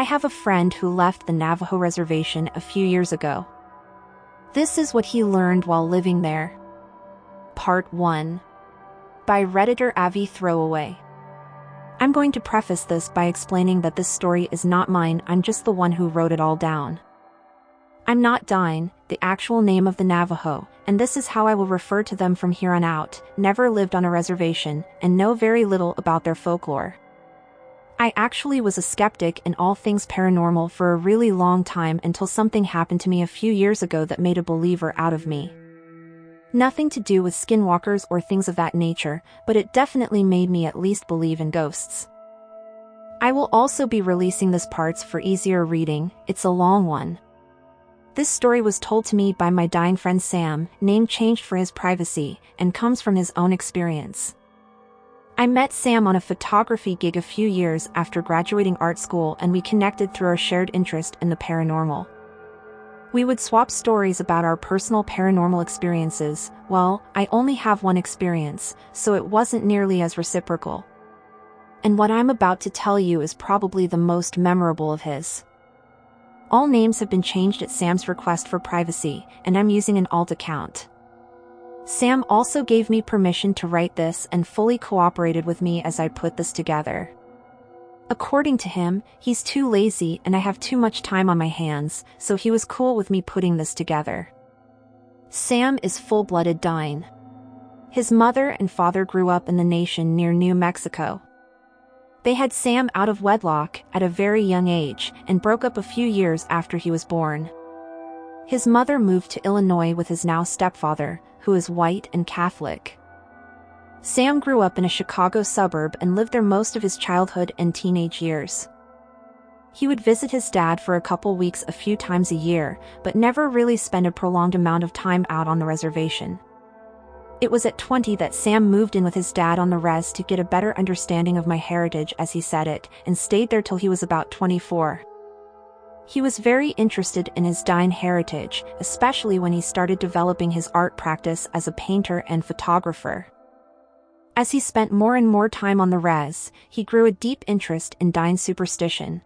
I have a friend who left the Navajoo Reservation a few years ago. This is what he learned while living there. Part 1. By Redditor Avi Throwaway. I'm going to preface this by explaining that this story is not mine, I'm just the one who wrote it all down. I'm not Dine, the actual name of the Navajo, and this is how I will refer to them from here on out, never lived on a reservation, and know very little about their folklore. I actually was a skeptic in all things paranormal for a really long time until something happened to me a few years ago that made a believer out of me. Nothing to do with skinwalkers or things of that nature, but it definitely made me at least believe in ghosts. I will also be releasing this parts for easier reading, it's a long one. This story was told to me by my dying friend Sam, name changed for his privacy, and comes from his own experience. I met Sam on a photography gig a few years after graduating art school, and we connected through our shared interest in the paranormal. We would swap stories about our personal paranormal experiences. Well, I only have one experience, so it wasn't nearly as reciprocal. And what I'm about to tell you is probably the most memorable of his. All names have been changed at Sam's request for privacy, and I'm using an alt account. Sam also gave me permission to write this and fully cooperated with me as I put this together. According to him, he's too lazy and I have too much time on my hands, so he was cool with me putting this together. Sam is full-blooded Dine. His mother and father grew up in the nation near New Mexico. They had Sam out of wedlock at a very young age and broke up a few years after he was born. His mother moved to Illinois with his now stepfather, who is white and Catholic. Sam grew up in a Chicago suburb and lived there most of his childhood and teenage years. He would visit his dad for a couple weeks a few times a year, but never really spend a prolonged amount of time out on the reservation. It was at 20 that Sam moved in with his dad on the res to get a better understanding of my heritage, as he said it, and stayed there till he was about 24. He was very interested in his Dine heritage, especially when he started developing his art practice as a painter and photographer. As he spent more and more time on the res, he grew a deep interest in Dine superstition.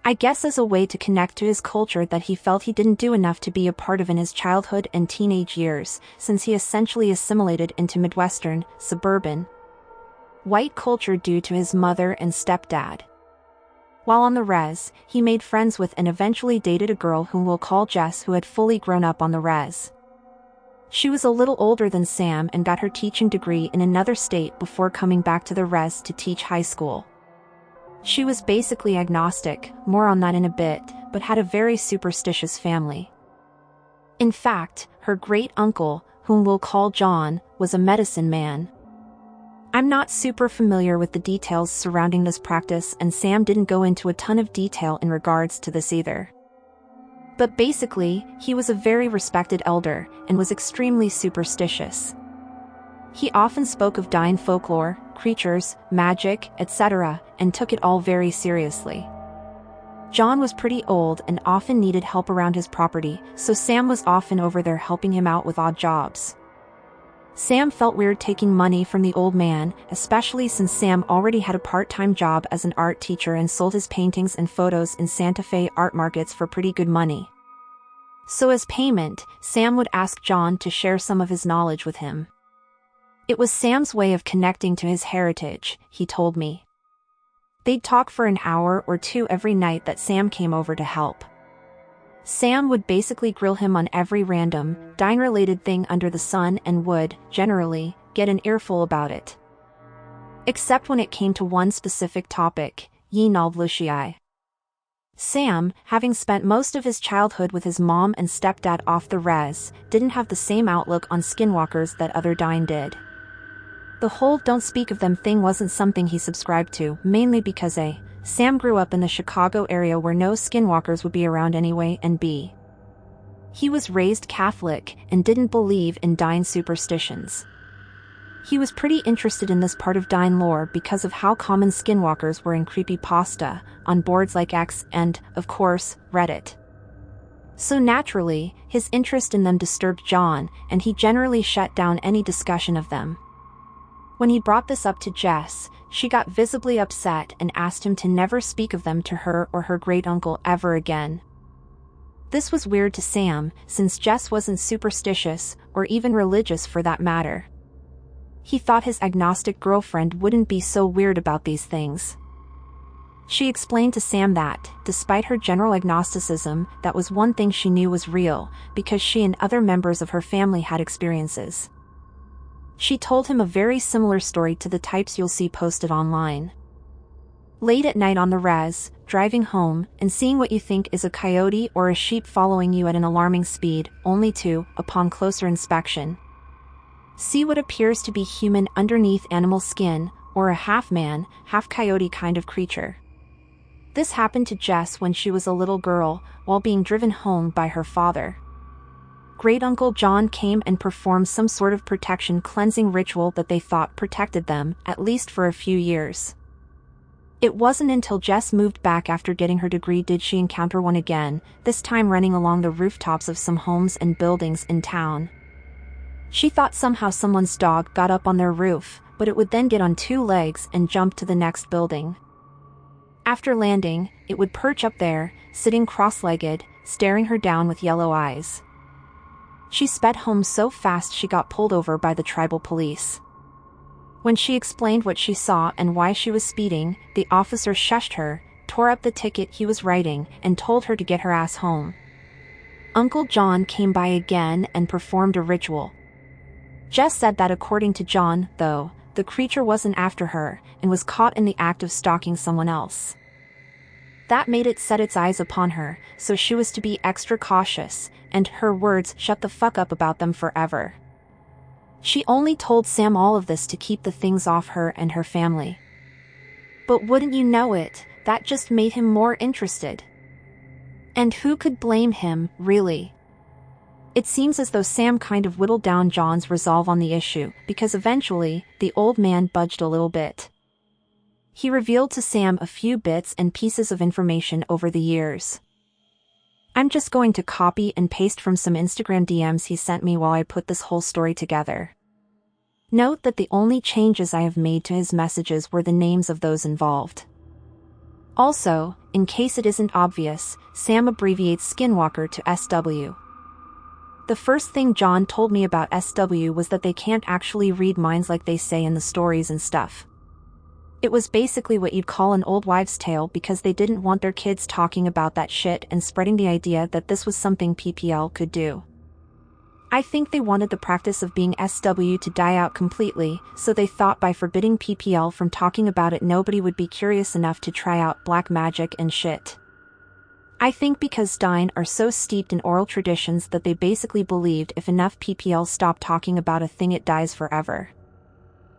I guess as a way to connect to his culture that he felt he didn't do enough to be a part of in his childhood and teenage years, since he essentially assimilated into Midwestern, suburban, white culture due to his mother and stepdad. While on the res, he made friends with and eventually dated a girl whom we'll call Jess, who had fully grown up on the res. She was a little older than Sam and got her teaching degree in another state before coming back to the res to teach high school. She was basically agnostic, more on that in a bit, but had a very superstitious family. In fact, her great-uncle, whom we'll call John, was a medicine man. I'm not super familiar with the details surrounding this practice, and Sam didn't go into a ton of detail in regards to this either. But basically, he was a very respected elder, and was extremely superstitious. He often spoke of Dine folklore, creatures, magic, etc., and took it all very seriously. John was pretty old and often needed help around his property, so Sam was often over there helping him out with odd jobs. Sam felt weird taking money from the old man, especially since Sam already had a part-time job as an art teacher and sold his paintings and photos in Santa Fe art markets for pretty good money. So as payment, Sam would ask John to share some of his knowledge with him. It was Sam's way of connecting to his heritage, he told me. They'd talk for an hour or two every night that Sam came over to help. Sam would basically grill him on every random, Dine-related thing under the sun and would, generally, get an earful about it. Except when it came to one specific topic, Yinalvlushii. Sam, having spent most of his childhood with his mom and stepdad off the res, didn't have the same outlook on skinwalkers that other Dine did. The whole don't speak of them thing wasn't something he subscribed to, mainly because A, Sam grew up in the Chicago area where no skinwalkers would be around anyway, and B, he was raised Catholic and didn't believe in Dine superstitions. He was pretty interested in this part of Dine lore because of how common skinwalkers were in creepypasta, on boards like X and, of course, Reddit. So naturally, his interest in them disturbed John, and he generally shut down any discussion of them. When he brought this up to Jess, she got visibly upset and asked him to never speak of them to her or her great-uncle ever again. This was weird to Sam, since Jess wasn't superstitious, or even religious for that matter. He thought his agnostic girlfriend wouldn't be so weird about these things. She explained to Sam that, despite her general agnosticism, that was one thing she knew was real, because she and other members of her family had experiences. She told him a very similar story to the types you'll see posted online. Late at night on the res, driving home, and seeing what you think is a coyote or a sheep following you at an alarming speed, only to, upon closer inspection, see what appears to be human underneath animal skin, or a half-man, half-coyote kind of creature. This happened to Jess when she was a little girl, while being driven home by her father. Great-uncle John came and performed some sort of protection cleansing ritual that they thought protected them, at least for a few years. It wasn't until Jess moved back after getting her degree did she encounter one again, this time running along the rooftops of some homes and buildings in town. She thought somehow someone's dog got up on their roof, but it would then get on two legs and jump to the next building. After landing, it would perch up there, sitting cross-legged, staring her down with yellow eyes. She sped home so fast she got pulled over by the tribal police. When she explained what she saw and why she was speeding, the officer shushed her, tore up the ticket he was writing, and told her to get her ass home. Uncle John came by again and performed a ritual. Jess said that according to John, though, the creature wasn't after her, and was caught in the act of stalking someone else. That made it set its eyes upon her, so she was to be extra cautious, and her words, shut the fuck up about them forever. She only told Sam all of this to keep the things off her and her family. But wouldn't you know it, that just made him more interested. And who could blame him, really? It seems as though Sam kind of whittled down John's resolve on the issue, because eventually, the old man budged a little bit. He revealed to Sam a few bits and pieces of information over the years. I'm just going to copy and paste from some Instagram DMs he sent me while I put this whole story together. Note that the only changes I have made to his messages were the names of those involved. Also, in case it isn't obvious, Sam abbreviates Skinwalker to SW. The first thing John told me about SW was that they can't actually read minds like they say in the stories and stuff. It was basically what you'd call an old wives' tale because they didn't want their kids talking about that shit and spreading the idea that this was something PPL could do. I think they wanted the practice of being SW to die out completely, so they thought by forbidding PPL from talking about it nobody would be curious enough to try out black magic and shit. I think because Stein are so steeped in oral traditions that they basically believed if enough PPL stopped talking about a thing it dies forever.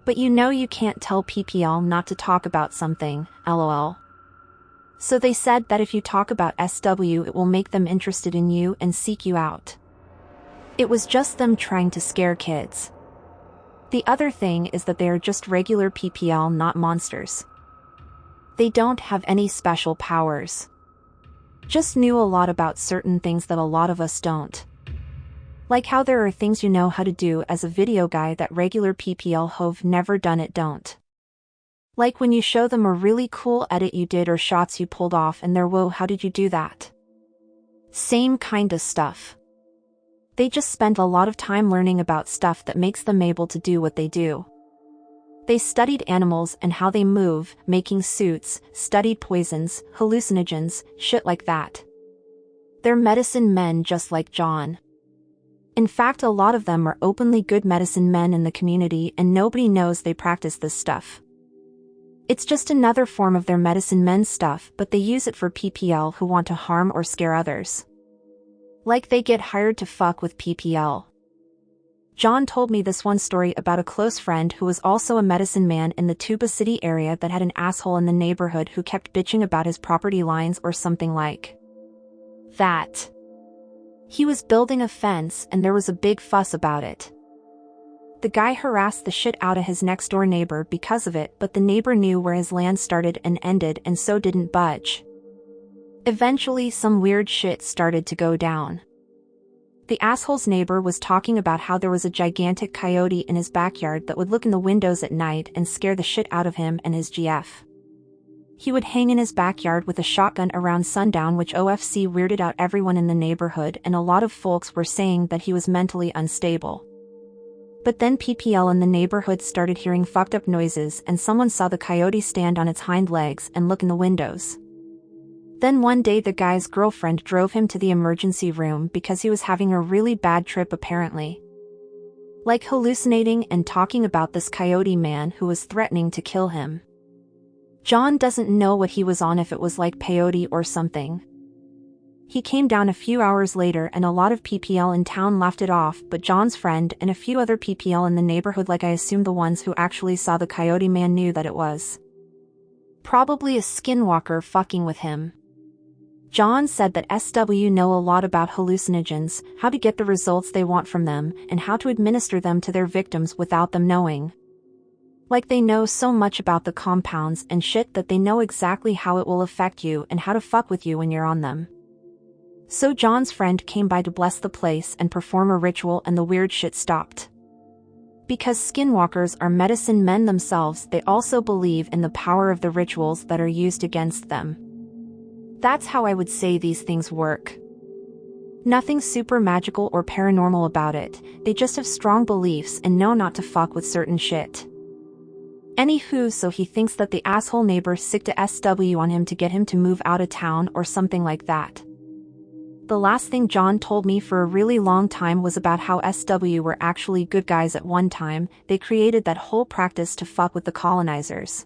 But you know you can't tell PPL not to talk about something, lol. So they said that if you talk about SW it will make them interested in you and seek you out. It was just them trying to scare kids. The other thing is that they are just regular PPL, not monsters. They don't have any special powers. Just knew a lot about certain things that a lot of us don't. Like how there are things you know how to do as a video guy that regular PPL who've never done it don't. Like when you show them a really cool edit you did or shots you pulled off and they're whoa, how did you do that? Same kinda stuff. They just spent a lot of time learning about stuff that makes them able to do what they do. They studied animals and how they move, making suits, studied poisons, hallucinogens, shit like that. They're medicine men just like John. In fact, a lot of them are openly good medicine men in the community and nobody knows they practice this stuff. It's just another form of their medicine men stuff, but they use it for PPL who want to harm or scare others. Like they get hired to fuck with PPL. John told me this one story about a close friend who was also a medicine man in the Tuba City area that had an asshole in the neighborhood who kept bitching about his property lines or something like that. He was building a fence and there was a big fuss about it. The guy harassed the shit out of his next door neighbor because of it, but the neighbor knew where his land started and ended and so didn't budge. Eventually some weird shit started to go down. The asshole's neighbor was talking about how there was a gigantic coyote in his backyard that would look in the windows at night and scare the shit out of him and his GF. He would hang in his backyard with a shotgun around sundown, which OFC weirded out everyone in the neighborhood, and a lot of folks were saying that he was mentally unstable. But then PPL in the neighborhood started hearing fucked up noises, and someone saw the coyote stand on its hind legs and look in the windows. Then one day the guy's girlfriend drove him to the emergency room because he was having a really bad trip apparently. Like hallucinating and talking about this coyote man who was threatening to kill him. John doesn't know what he was on, if it was like peyote or something. He came down a few hours later and a lot of PPL in town laughed it off, but John's friend and a few other PPL in the neighborhood, like I assume the ones who actually saw the coyote man, knew that it was probably a skinwalker fucking with him. John said that SW know a lot about hallucinogens, how to get the results they want from them, and how to administer them to their victims without them knowing. Like they know so much about the compounds and shit that they know exactly how it will affect you and how to fuck with you when you're on them. So John's friend came by to bless the place and perform a ritual, and the weird shit stopped. Because skinwalkers are medicine men themselves, they also believe in the power of the rituals that are used against them. That's how I would say these things work. Nothing super magical or paranormal about it, they just have strong beliefs and know not to fuck with certain shit. Anywho, so he thinks that the asshole neighbor's sick to SW on him to get him to move out of town or something like that. The last thing John told me for a really long time was about how SW were actually good guys at one time. They created that whole practice to fuck with the colonizers.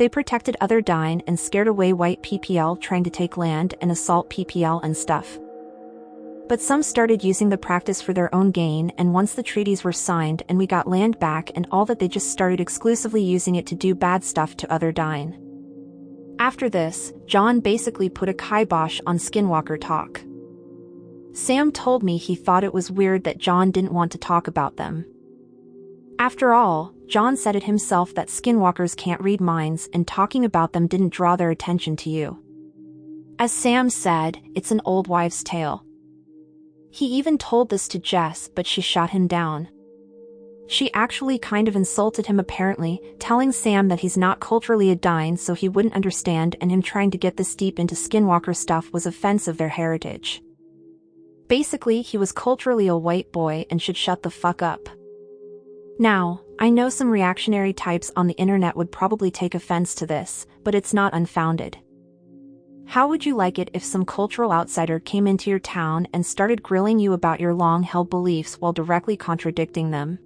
They protected other dying and scared away white PPL trying to take land and assault PPL and stuff. But some started using the practice for their own gain, and once the treaties were signed and we got land back and all that, they just started exclusively using it to do bad stuff to other dying. After this, John basically put a kibosh on Skinwalker talk. Sam told me he thought it was weird that John didn't want to talk about them. After all, John said it himself that skinwalkers can't read minds, and talking about them didn't draw their attention to you. As Sam said, it's an old wives' tale. He even told this to Jess, but she shot him down. She actually kind of insulted him apparently, telling Sam that he's not culturally Adine so he wouldn't understand, and him trying to get this deep into skinwalker stuff was offensive their heritage. Basically, he was culturally a white boy and should shut the fuck up. Now, I know some reactionary types on the internet would probably take offense to this, but it's not unfounded. How would you like it if some cultural outsider came into your town and started grilling you about your long-held beliefs while directly contradicting them?